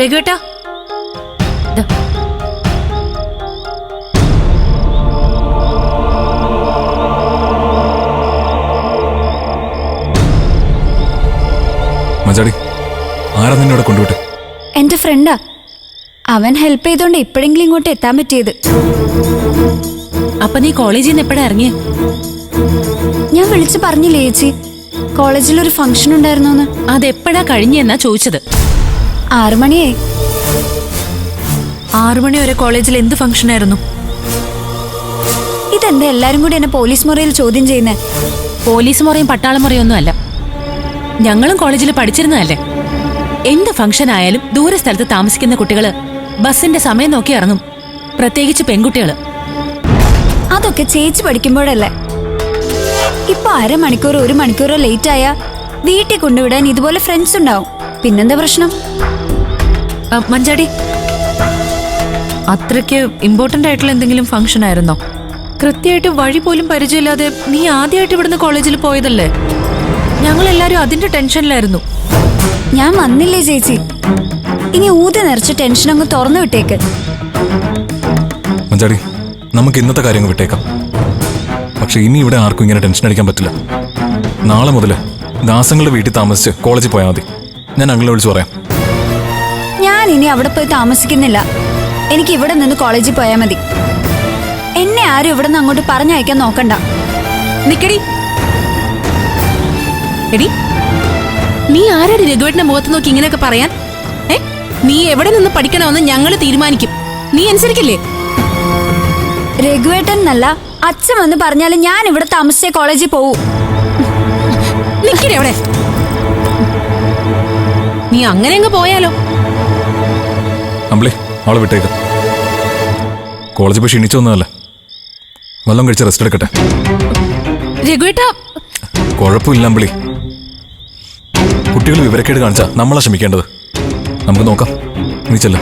രഘുവേട്ടാ, മജാടി, ആരാ നിന്നോട് കൊണ്ടുവിട്ടെ? എന്റെ ഫ്രണ്ടാ. അവൻ ഹെൽപ്പ് ചെയ്തോണ്ട് എപ്പോഴെങ്കിലും ഇങ്ങോട്ട് എത്താൻ പറ്റിയത്. അപ്പൊ നീ കോളേജിൽ നിന്ന് എപ്പോഴാ ഇറങ്ങിയേ? ഞാൻ വിളിച്ചു പറഞ്ഞില്ലേ ചേച്ചി, കോളേജിൽ ഒരു ഫംഗ്ഷൻ ഉണ്ടായിരുന്നോന്ന്. അതെപ്പോഴാ കഴിഞ്ഞെന്നാ ചോദിച്ചത്. 6 മണിയായി. 6 മണി വരെ കോളേജിൽ എന്ത് ഫംഗ്ഷൻ ആയിരുന്നു? ഇതെന്താ എല്ലാരും കൂടി എന്നെ പോലീസ് മുറിയിൽ ചോദ്യം ചെയ്യുന്നേ? പോലീസ് മുറിയും പട്ടാളം മുറിയും ഒന്നും അല്ല. ഞങ്ങളും കോളേജിൽ പഠിച്ചിരുന്നതല്ലേ. എന്ത് ഫംഗ്ഷൻ ആയാലും ദൂര സ്ഥലത്ത് താമസിക്കുന്ന കുട്ടികള് ബസിന്റെ സമയം നോക്കി ഇറങ്ങും, പ്രത്യേകിച്ച് പെൺകുട്ടികള്. അതൊക്കെ ചേച്ചി പഠിക്കുമ്പോഴല്ലേ. ഇപ്പൊ 1/2 മണിക്കൂറോ 1 മണിക്കൂറോ ലേറ്റ് ആയാ വീട്ടിൽ കൊണ്ടുവിടാൻ ഇതുപോലെ ഫ്രണ്ട്സ് ഉണ്ടാവും. പിന്നെന്താ പ്രശ്നം? മഞ്ചാടി, അത്രയ്ക്ക് ഇമ്പോർട്ടന്റ് ആയിട്ടുള്ള എന്തെങ്കിലും ഫംഗ്ഷൻ ആയിരുന്നോ? കൃത്യമായിട്ട് വഴി പോലും പരിചയമില്ലാതെ നീ ആദ്യമായിട്ട് ഇവിടുന്ന് കോളേജിൽ പോയതല്ലേ? ഞങ്ങളെല്ലാരും അതിന്റെ ടെൻഷനിലായിരുന്നു. ഞാൻ വന്നില്ലേ ചേച്ചി, ഇനി ഊതി നിറച്ച് ടെൻഷൻ അങ്ങ് തുറന്നു വിട്ടേക്ക്. മജാടി, നമുക്ക് ഇന്നത്തെ കാര്യങ്ങൾ വിട്ടേക്കാം. പക്ഷെ ഇനി ഇവിടെ ആർക്കും ഇങ്ങനെ ടെൻഷൻ അടിക്കാൻ പറ്റില്ല. നാളെ മുതൽ ദാസങ്ങളുടെ വീട്ടിൽ താമസിച്ച് കോളേജിൽ പോയാൽ മതി. ഞാൻ അങ്ങളെ വിളിച്ചു പറയാം. ഞാൻ ഇനി അവിടെ പോയി താമസിക്കുന്നില്ല. എനിക്ക് ഇവിടെ നിന്ന് കോളേജിൽ പോയാൽ മതി. എന്നെ ആരും ഇവിടെ നിന്ന് അങ്ങോട്ട് പറഞ്ഞയക്കാൻ നോക്കണ്ട. നിക്കടി. എടി, നീ ആരാടി രഘുവേട്ടന്റെ മുഖത്ത് നോക്കി ഇങ്ങനെയൊക്കെ പറയാൻ? നീ എവിടെ നിന്ന് പഠിക്കണമെന്ന് ഞങ്ങൾ തീരുമാനിക്കും. നീ അനുസരിക്കില്ലേ? രഘുവേട്ടൻ എന്നല്ല, അച്ഛൻ വന്ന് പറഞ്ഞാലും ഞാൻ ഇവിടെ താമസിച്ച കോളേജിൽ പോവൂ. നിക്കടി അവിടെ. നീ അങ്ങനെ അങ്ങ് പോയാലോ? അമ്പിളി, അവളെ വിട്ടേക്ക്. കോളേജിൽ പോയി ക്ഷീണിച്ചൊന്നുമല്ല, വല്ലതും കഴിച്ച് റെസ്റ്റ് എടുക്കട്ടെ. രഘുവേട്ടാ, കുഴപ്പമില്ല അമ്പിളി. കുട്ടികൾ വിവരക്കേട് കാണിച്ചാ നമ്മളാ ക്ഷമിക്കേണ്ടത്. നമുക്ക് നോക്കാം. നീ ചെല്ല്.